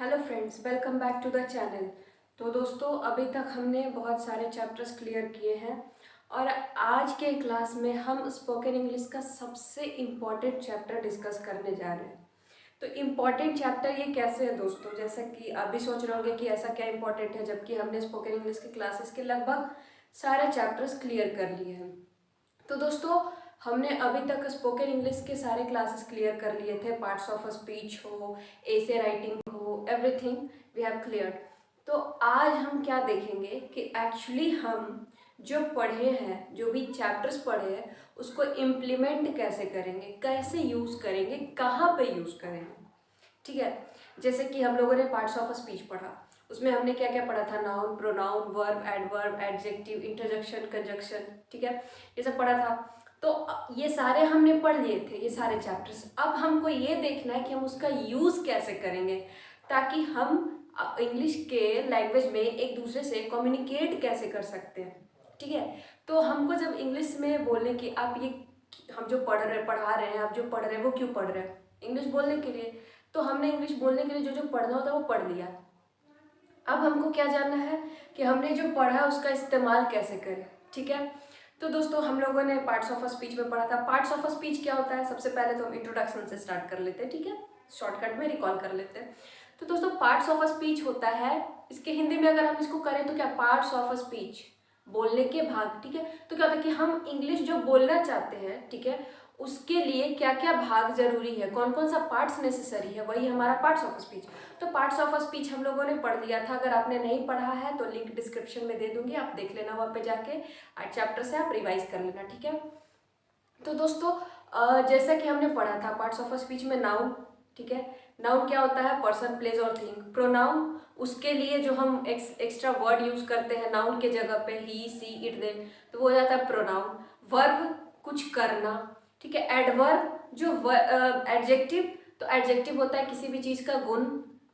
Hello friends, welcome back to the channel. तो दोस्तों, अभी तक हमने बहुत सारे चैप्टर्स क्लियर किए हैं और आज के क्लास में हम स्पोकन इंग्लिश का सबसे इम्पॉर्टेंट चैप्टर डिस्कस करने जा रहे हैं। तो इम्पॉर्टेंट चैप्टर ये कैसे है दोस्तों, जैसा कि आप भी सोच रहे होंगे कि ऐसा क्या इम्पॉर्टेंट है, जबकि हमने स्पोकन इंग्लिश के क्लासेस के लगभग सारे चैप्टर्स क्लियर कर लिए हैं। तो दोस्तों, हमने अभी तक स्पोकन इंग्लिश के सारे क्लासेस क्लियर कर लिए थे। पार्ट्स ऑफ अ स्पीच हो, एसे राइटिंग हो, एवरीथिंग वी हैव क्लियर। तो आज हम क्या देखेंगे कि एक्चुअली हम जो पढ़े हैं, जो भी चैप्टर्स पढ़े हैं, उसको इम्प्लीमेंट कैसे करेंगे, कैसे यूज़ करेंगे, कहाँ पे यूज़ करेंगे। ठीक है, जैसे कि हम लोगों ने पार्ट्स ऑफ अ स्पीच पढ़ा, उसमें हमने क्या क्या पढ़ा था? Noun, pronoun, verb, adverb, adjective, interjection, conjunction. ठीक है, ये सब पढ़ा था। तो ये सारे हमने पढ़ लिए थे, ये सारे चैप्टर्स। अब हमको ये देखना है कि हम उसका यूज़ कैसे करेंगे, ताकि हम इंग्लिश के लैंग्वेज में एक दूसरे से कम्युनिकेट कैसे कर सकते हैं। ठीक है, तो हमको जब इंग्लिश में बोलने की, आप ये हम जो पढ़ा रहे हैं, आप जो पढ़ रहे हैं वो क्यों पढ़ रहे हैं? इंग्लिश बोलने के लिए। तो हमने इंग्लिश बोलने के लिए जो जो पढ़ना होता है वो पढ़ लिया। अब हमको क्या जानना है कि हमने जो पढ़ा है उसका इस्तेमाल कैसे करें। ठीक है, तो दोस्तों, हम लोगों ने पार्ट्स ऑफ अ स्पीच में पढ़ा था। पार्ट्स ऑफ अ स्पीच क्या होता है? सबसे पहले तो हम इंट्रोडक्शन से स्टार्ट कर लेते हैं। ठीक है, शॉर्टकट में रिकॉल कर लेते हैं। तो दोस्तों, पार्ट्स ऑफ अ स्पीच होता है, इसके हिंदी में अगर हम इसको करें तो क्या? पार्ट्स ऑफ अ स्पीच, बोलने के भाग। ठीक है, तो क्या होता है कि हम इंग्लिश जो बोलना चाहते हैं, ठीक है, उसके लिए क्या क्या भाग जरूरी है, कौन कौन सा पार्ट्स नेसेसरी है, वही हमारा पार्ट्स ऑफ स्पीच। तो पार्ट्स ऑफ स्पीच हम लोगों ने पढ़ लिया था। अगर आपने नहीं पढ़ा है तो लिंक डिस्क्रिप्शन में दे दूंगी, आप देख लेना वहाँ पे जाके, चैप्टर से आप रिवाइज कर लेना। ठीक है, तो दोस्तों, जैसा कि हमने पढ़ा था पार्ट्स ऑफ स्पीच में नाउन। ठीक है, नाउन क्या होता है? पर्सन, प्लेस और थिंग। प्रोनाउन, उसके लिए जो हम एक्स्ट्रा वर्ड यूज करते हैं नाउन के जगह पे, ही, सी, इट, देम, तो वो हो जाता है प्रोनाउन। वर्ब, कुछ करना। ठीक है, एडवर्ब, जो एडजेक्टिव, तो एडजेक्टिव होता है किसी भी चीज़ का गुण,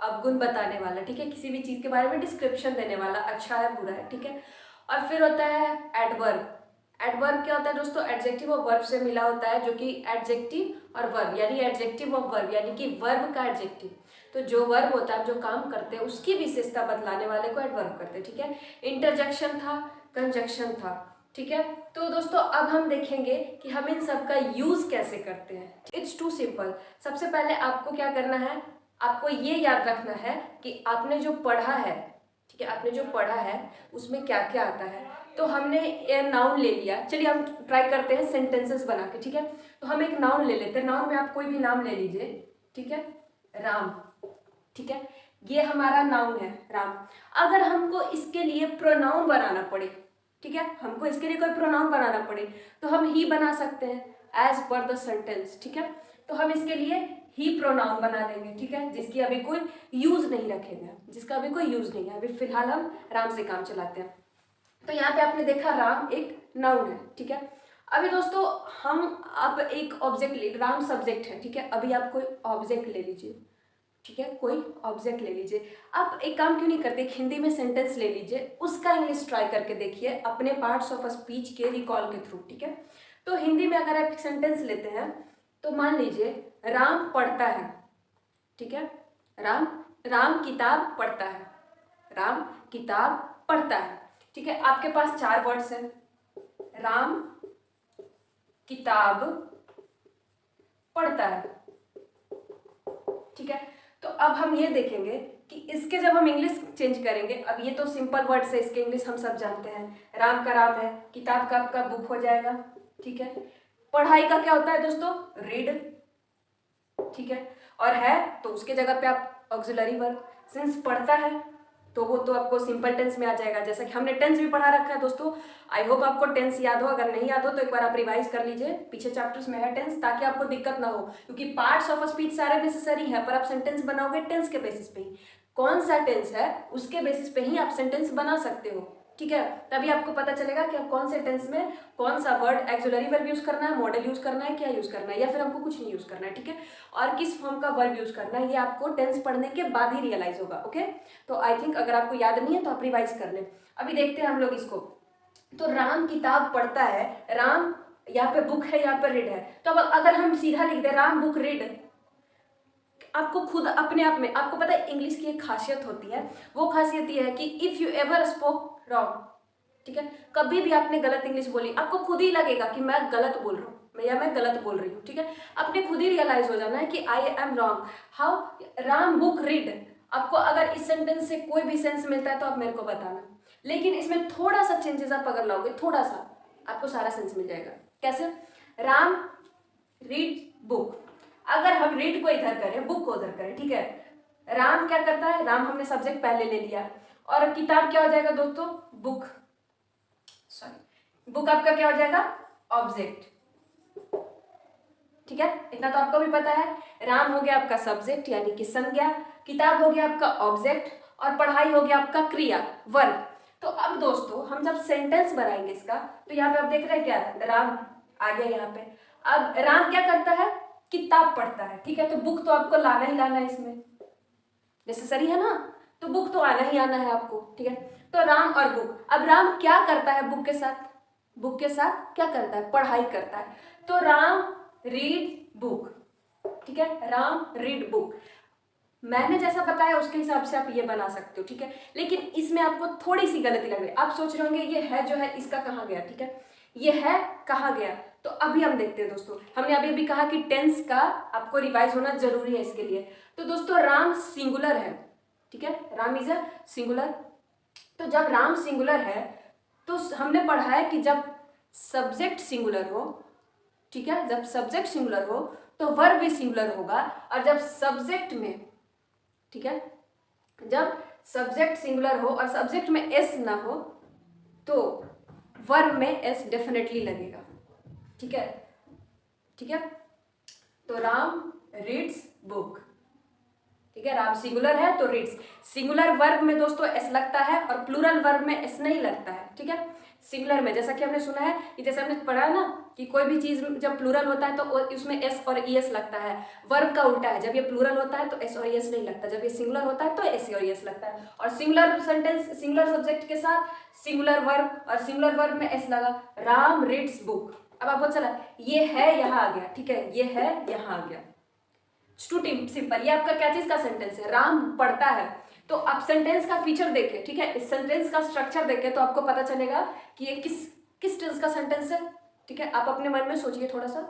अवगुण बताने वाला। ठीक है, किसी भी चीज़ के बारे में डिस्क्रिप्शन देने वाला, अच्छा है, बुरा है। ठीक है, और फिर होता है एडवर्ब। एडवर्ब क्या होता है दोस्तों? एडजेक्टिव और वर्ब से मिला होता है, जो कि एडजेक्टिव और वर्ब, यानी एडजेक्टिव ऑफ वर्ब, यानी कि वर्ब का एडजेक्टिव। तो जो वर्ब होता है, जो काम करते हैं, उसकी विशेषता बतलाने वाले को एडवर्ब करते हैं। ठीक है, इंटरजेक्शन था, कंजक्शन था। ठीक है, तो दोस्तों, अब हम देखेंगे कि हम इन सब का यूज कैसे करते हैं। It's too simple. सबसे पहले आपको क्या करना है? आपको ये याद रखना है कि आपने जो पढ़ा है, ठीक है, आपने जो पढ़ा है उसमें क्या क्या आता है। तो हमने नाउन ले लिया, चलिए हम ट्राई करते हैं सेंटेंसेस बना के। ठीक है, तो हम एक नाउन ले लेते हैं। नाउन में आप कोई भी नाम ले लीजिए। ठीक है, राम। ठीक है, ये हमारा नाउन है, राम। अगर हमको इसके लिए प्रोनाउन बनाना पड़े, ठीक है, हमको इसके लिए कोई प्रोनाउन बनाना पड़े, तो हम ही बना सकते हैं एज पर द सेंटेंस। ठीक है, तो हम इसके लिए ही प्रोनाउन बना लेंगे। ठीक है, जिसकी अभी कोई यूज नहीं रखेंगे, जिसका अभी कोई यूज नहीं है। अभी फिलहाल हम राम से काम चलाते हैं। तो यहाँ पे आपने देखा राम एक नाउन है। ठीक है, अभी दोस्तों, हम अब एक ऑब्जेक्ट ले, राम सब्जेक्ट है। ठीक है, अभी आप कोई ऑब्जेक्ट ले लीजिए। ठीक है, कोई ऑब्जेक्ट ले लीजिए। आप एक काम क्यों नहीं करते, एक हिंदी में सेंटेंस ले लीजिए, उसका इंग्लिश ट्राई करके देखिए अपने पार्ट्स ऑफ स्पीच के रिकॉल के थ्रू। ठीक है, तो हिंदी में अगर आप एक सेंटेंस लेते हैं, तो मान लीजिए राम पढ़ता है। ठीक है, राम राम किताब पढ़ता है, राम किताब पढ़ता है। ठीक है, आपके पास चार वर्ड्स हैं, राम किताब पढ़ता है। ठीक है, तो अब हम ये देखेंगे कि इसके जब हम इंग्लिश चेंज करेंगे, अब ये तो सिंपल वर्ड्स है, इसके इंग्लिश हम सब जानते हैं। राम का राम है, किताब का आपका बुक हो जाएगा। ठीक है, पढ़ाई का क्या होता है दोस्तों? रीड। ठीक है, और है तो उसके जगह पे आप ऑक्सिलरी वर्ब। सिंस पढ़ता है तो वो तो आपको सिंपल टेंस में आ जाएगा, जैसा कि हमने टेंस भी पढ़ा रखा है दोस्तों। आई होप आपको टेंस याद हो, अगर नहीं याद हो तो एक बार आप रिवाइज कर लीजिए, पीछे चैप्टर्स में है टेंस, ताकि आपको दिक्कत ना हो। क्योंकि पार्ट्स ऑफ स्पीच सारे नेसेसरी है, पर आप सेंटेंस बनाओगे टेंस के बेसिस पे ही, कौन सा टेंस है उसके बेसिस पे ही आप सेंटेंस बना सकते हो। ठीक है, तभी आपको पता चलेगा कि आप कौन से टेंस में कौन सा वर्ड, एक्सुलरी वर्ब यूज करना है, मॉडल यूज करना है, क्या यूज करना है, या फिर हमको कुछ नहीं यूज करना है। ठीक है, और किस फॉर्म का वर्ब यूज करना है, ये आपको टेंस पढ़ने के बाद ही रियलाइज होगा। ओके, तो आई थिंक अगर आपको याद नहीं है तो आप रिवाइज कर लें। अभी देखते हैं हम लोग इसको। तो राम किताब पढ़ता है, राम यहाँ पे बुक है, यहाँ पे रीड है, तो अब अगर हम सीधा लिख दे राम बुक रीड, आपको खुद अपने आप में, आपको पता है इंग्लिश की एक खासियत होती है, वो खासियत ये है कि if you ever spoke wrong, ठीक है, कभी भी आपने गलत इंग्लिश बोली, आपको खुद ही लगेगा कि मैं गलत बोल रहा हूँ या मैं गलत बोल रही हूँ, ठीक है, आपने खुद ही रियलाइज हो जाना है कि I am wrong. How? Ram book read. आपको अगर इस सेंटेंस से कोई भी सेंस मिलता है तो आप मेरे को बताना, लेकिन इसमें थोड़ा सा चेंजेस आप अगर लाओगे, थोड़ा सा, आपको सारा सेंस मिल जाएगा। कैसे? राम रीड बुक, अगर हम रीड को इधर करें, बुक को उधर करें, ठीक है, राम क्या करता है, राम हमने सब्जेक्ट पहले ले लिया, और किताब क्या हो जाएगा दोस्तों, बुक, सॉरी, बुक आपका क्या हो जाएगा, ऑब्जेक्ट, ठीक है, इतना तो आपको भी पता है। राम हो गया आपका सब्जेक्ट यानी कि संज्ञा, किताब हो गया आपका ऑब्जेक्ट, और पढ़ाई हो गया आपका क्रिया, वर्ब। तो अब दोस्तों हम जब सेंटेंस बनाएंगे इसका, तो यहाँ पे आप देख रहे हैं क्या, राम आ गया यहाँ पे। अब राम क्या करता है, किताब पढ़ता है, ठीक है, तो बुक तो आपको लाना ही लाना है, इसमें नेसेसरी है ना, तो बुक तो आना ही आना है आपको, ठीक है। तो राम और बुक, अब राम क्या करता है बुक के साथ, बुक के साथ क्या करता है, पढ़ाई करता है, तो राम रीड बुक, ठीक है, राम रीड बुक। मैंने जैसा बताया उसके हिसाब से आप ये बना सकते हो, ठीक है, लेकिन इसमें आपको थोड़ी सी गलती लग रही है, आप सोच रहे होंगे ये है जो है इसका कहाँ गया, ठीक है, ये है कहाँ गया। तो अभी हम देखते हैं दोस्तों, हमने अभी भी कहा कि टेंस का आपको रिवाइज होना जरूरी है इसके लिए। तो दोस्तों राम सिंगुलर है, ठीक है, राम इज अ सिंगुलर। तो जब राम सिंगुलर है तो हमने पढ़ा है कि जब सब्जेक्ट सिंगुलर हो, ठीक है, जब सब्जेक्ट सिंगुलर हो तो वर्ब भी सिंगुलर होगा, और जब सब्जेक्ट में, ठीक है, जब सब्जेक्ट सिंगुलर हो और सब्जेक्ट में एस ना हो तो वर्ब में एस डेफिनेटली लगेगा, ठीक है, ठीक है। तो राम रीड्स बुक, ठीक है, राम सिंगुलर है तो रीड्स, सिंगुलर वर्ब में दोस्तों एस लगता है और प्लूरल वर्ब में एस नहीं लगता है, ठीक है। सिंगुलर में जैसा कि हमने सुना है कि जैसे हमने पढ़ा ना कि कोई भी चीज जब प्लूरल होता है तो उसमें एस और ईएस लगता है, वर्ब का उल्टा है, जब ये प्लूरल होता है तो एस और ईएस नहीं लगता, जब ये सिंगुलर होता है तो एस और ईएस लगता है। और सिंगुलर सेंटेंस, सिंगुलर सब्जेक्ट के साथ सिंगुलर वर्ब, और सिंगुलर वर्ब में एस लगा, राम रीड्स बुक। अब आपको चला ये है यहाँ आ गया, ठीक है, ये है यहाँ आ गया, टू सिंपल। ये आपका क्या चीज का सेंटेंस है, राम पढ़ता है। तो आप सेंटेंस का फीचर देखें, ठीक है, इस सेंटेंस का स्ट्रक्चर देखें तो आपको पता चलेगा कि ये किस टेंस का सेंटेंस है, ठीक है। आप अपने मन में सोचिए थोड़ा सा,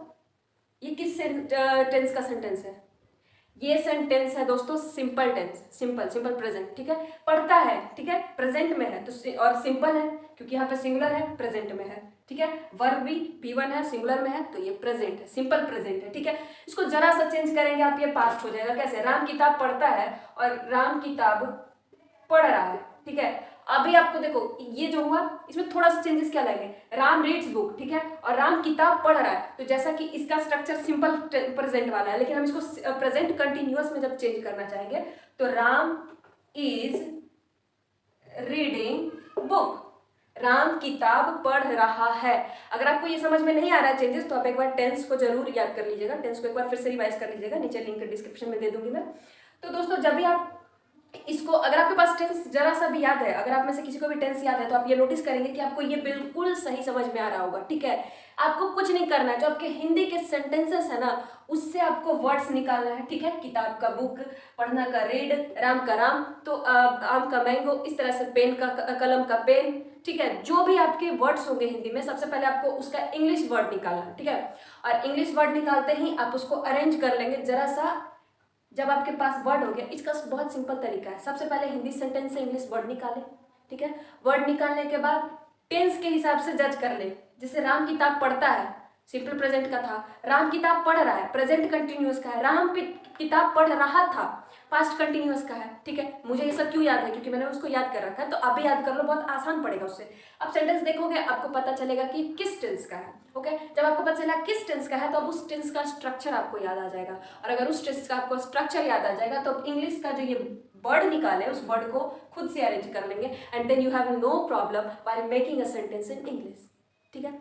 ये किस टेंस का सेंटेंस है, ये सेंटेंस है दोस्तों सिंपल टेंस, सिंपल प्रेजेंट, ठीक है, पढ़ता है, ठीक है, प्रेजेंट में है तो, और सिंपल है क्योंकि यहाँ पे सिंगुलर है, प्रेजेंट में है, ठीक है, वर्ब भी P1 है, सिंगुलर में है तो ये प्रेजेंट है, सिंपल प्रेजेंट है, ठीक है। इसको जरा सा चेंज करेंगे आप, ये पास्ट हो जाएगा। कैसे? राम किताब पढ़ता है और राम किताब पढ़ रहा है, ठीक है। अभी आपको देखो ये जो हुआ इसमें थोड़ा सा चेंजेस क्या लाएंगे, राम रीड्स बुक, ठीक है, और राम किताब पढ़ रहा है, तो जैसा कि इसका स्ट्रक्चर सिंपल प्रेजेंट वाला है, लेकिन हम इसको प्रेजेंट कंटिन्यूअस में जब चेंज करना चाहेंगे तो Ram is reading book, Ram किताब पढ़ रहा है। अगर आपको ये समझ में नहीं आ रहा है चेंजेस, तो आप एक बार टेंस को जरूर याद कर लीजिएगा, टेंस को एक बार फिर से रिवाइज कर लीजिएगा, नीचे लिंक डिस्क्रिप्शन में दे दूंगी मैं। तो दोस्तों जब भी आप इसको, अगर आपके पास टेंस जरा सा भी याद है, अगर आप में से किसी को भी टेंस याद है तो आप ये नोटिस करेंगे कि आपको ये बिल्कुल सही समझ में आ रहा होगा, ठीक है। आपको कुछ नहीं करना है, जो आपके हिंदी के सेंटेंसेस है ना उससे आपको वर्ड्स निकालना है, ठीक है। किताब का बुक, पढ़ना का रीड, राम का राम, तो आम का मैंगो, इस तरह से पेन का कलम का पेन, ठीक है। जो भी आपके वर्ड्स होंगे हिंदी में, सबसे पहले आपको उसका इंग्लिश वर्ड निकालना है, ठीक है। और इंग्लिश वर्ड निकालते ही आप उसको अरेंज कर लेंगे जरा सा। जब आपके पास वर्ड हो गया, इसका बहुत सिंपल तरीका है, सबसे पहले हिंदी सेंटेंस से इंग्लिश वर्ड निकालें, ठीक है। वर्ड निकालने के बाद टेंस के हिसाब से जज कर ले। जैसे राम किताब पढ़ता है, सिंपल प्रेजेंट का था, राम किताब पढ़ रहा है, प्रेजेंट कंटिन्यूअस का है, राम किताब पढ़ रहा था, पास्ट कंटिन्यूअस का है, ठीक है। मुझे ये सब क्यों याद है, क्योंकि मैंने उसको याद कर रखा है, तो अभी याद कर लो, बहुत आसान पड़ेगा उससे। अब सेंटेंस देखोगे आपको पता चलेगा कि किस टेंस का है, ओके। जब आपको पता चला किस टेंस का है तो अब उस टेंस का स्ट्रक्चर आपको याद आ जाएगा, और अगर उस टेंस का आपको स्ट्रक्चर याद आ जाएगा तो इंग्लिश का जो ये वर्ड निकाले उस वर्ड को खुद से अरेंज कर लेंगे, and then you have no problem while making a sentence in English, ठीक है।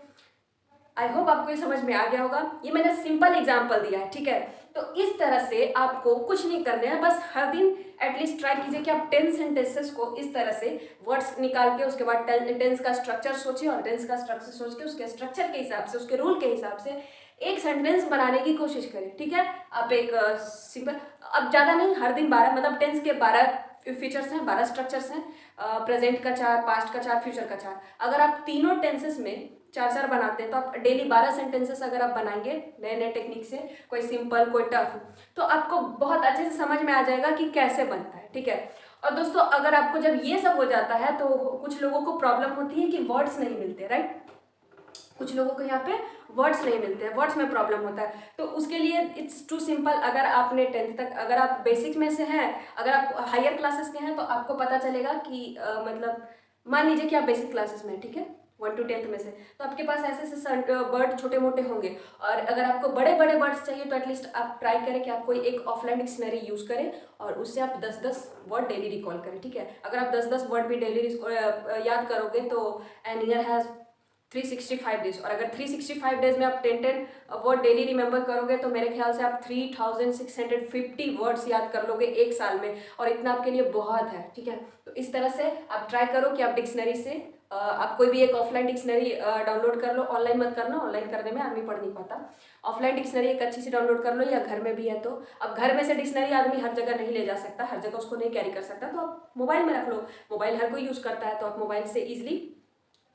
आई होप आपको ये समझ में आ गया होगा, ये मैंने सिंपल एग्जाम्पल दिया है, ठीक है। तो इस तरह से आपको कुछ नहीं करना है, बस हर दिन एटलीस्ट ट्राई कीजिए कि आप टेंस सेंटेंसेस को इस तरह से वर्ड्स निकाल के उसके बाद टेंस का स्ट्रक्चर सोचिए, और टेंस का स्ट्रक्चर सोच के उसके स्ट्रक्चर के हिसाब से, उसके रूल के हिसाब से एक सेंटेंस बनाने की कोशिश करें, ठीक है। आप एक सिंपल, अब ज़्यादा नहीं, हर दिन 12, मतलब टेंस के 12 फीचर्स हैं, 12 स्ट्रक्चर्स हैं, प्रेजेंट का 4, पास्ट का 4, फ्यूचर का 4। अगर आप तीनों टेंसेस में 4 बनाते हैं तो आप डेली 12 सेंटेंसेस अगर आप बनाएंगे नए नए टेक्निक से, कोई सिंपल कोई टफ, तो आपको बहुत अच्छे से समझ में आ जाएगा कि कैसे बनता है, ठीक है। और दोस्तों अगर आपको जब ये सब हो जाता है तो कुछ लोगों को प्रॉब्लम होती है कि वर्ड्स नहीं मिलते, राइट। कुछ लोगों को यहाँ पे वर्ड्स नहीं मिलते हैं, वर्ड्स में प्रॉब्लम होता है, तो उसके लिए इट्स टू सिंपल। अगर आपने 10th तक, अगर आप बेसिक में से हैं, अगर आप हायर क्लासेस के हैं तो आपको पता चलेगा कि मतलब मान लीजिए कि आप बेसिक क्लासेस में, ठीक है, 1 to 10th में से, तो आपके पास ऐसे ऐसे वर्ड छोटे मोटे होंगे। और अगर आपको बड़े बड़े वर्ड्स चाहिए तो एटलीस्ट आप ट्राई करें कि आप कोई एक ऑफलाइन डिक्शनरी यूज़ करें और उससे आप 10-10 वर्ड डेली रिकॉल करें, ठीक है। अगर आप 10-10 वर्ड भी डेली याद करोगे तो एन ईयर हैज़ 365 डेज, और अगर 365 डेज में आप 10 वर्ड डेली रिमेंबर करोगे तो मेरे ख्याल से आप 3650 वर्ड्स याद कर लोगे एक साल में, और इतना आपके लिए बहुत है, ठीक है। तो इस तरह से आप ट्राई करो कि आप डिक्शनरी से आप कोई भी एक ऑफलाइन डिक्शनरी डाउनलोड कर लो। ऑनलाइन मत करना, ऑनलाइन करने में आदमी पढ़ नहीं पाता। ऑफलाइन डिक्शनरी एक अच्छी सी डाउनलोड कर लो, या घर में भी है तो। अब घर में से डिक्शनरी आदमी हर जगह नहीं ले जा सकता, हर जगह उसको नहीं कैरी कर सकता, तो आप मोबाइल में रख लो। मोबाइल हर कोई यूज़ करता है तो आप मोबाइल से ईजिली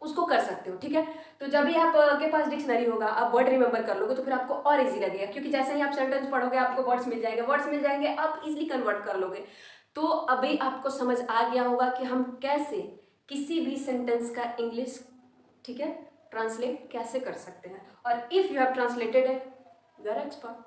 उसको कर सकते हो, ठीक है। तो जब भी आप के पास डिक्शनरी होगा, आप वर्ड रिमेंबर कर लोगे तो फिर आपको और इजी लगेगा, क्योंकि जैसे ही आप सेंटेंस पढ़ोगे आपको वर्ड्स मिल जाएंगे, वर्ड्स मिल जाएंगे, आप इजीली कन्वर्ट कर लोगे। तो अभी आपको समझ आ गया होगा कि हम कैसे किसी भी सेंटेंस का इंग्लिश, ठीक है, ट्रांसलेट कैसे कर सकते हैं। और if you have translated it, you are expert.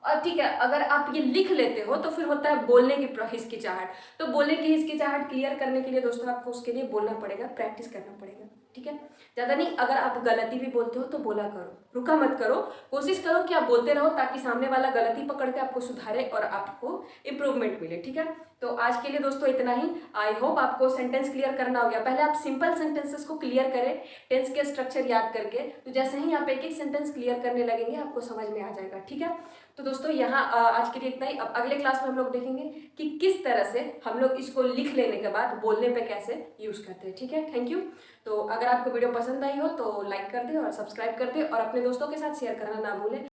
और ठीक है, अगर आप ये लिख लेते हो तो फिर होता है बोलने की हिचकिचाहट। तो बोलने की हिचकिचाहट क्लियर करने के लिए दोस्तों आपको उसके लिए बोलना पड़ेगा, प्रैक्टिस करना पड़ेगा, ठीक है। ज़्यादा नहीं, अगर आप गलती भी बोलते हो तो बोला करो, रुका मत करो, कोशिश करो कि आप बोलते रहो ताकि सामने वाला गलती पकड़ के आपको सुधारे और आपको इम्प्रूवमेंट मिले, ठीक है। तो आज के लिए दोस्तों इतना ही। आई होप आपको सेंटेंस क्लियर करना हो गया। पहले आप सिंपल सेंटेंसेस को क्लियर करें टेंस के स्ट्रक्चर याद करके, तो जैसे ही आप एक एक सेंटेंस क्लियर करने लगेंगे आपको समझ में आ जाएगा, ठीक है। तो दोस्तों यहाँ आज के लिए इतना ही। अब अगले क्लास में हम लोग देखेंगे कि किस तरह से हम लोग इसको लिख लेने के बाद बोलने पे कैसे यूज़ करते हैं, ठीक है। Thank you. तो अगर आपको वीडियो पसंद आई हो तो लाइक कर दे और सब्सक्राइब कर दे और अपने दोस्तों के साथ शेयर करना ना भूलें।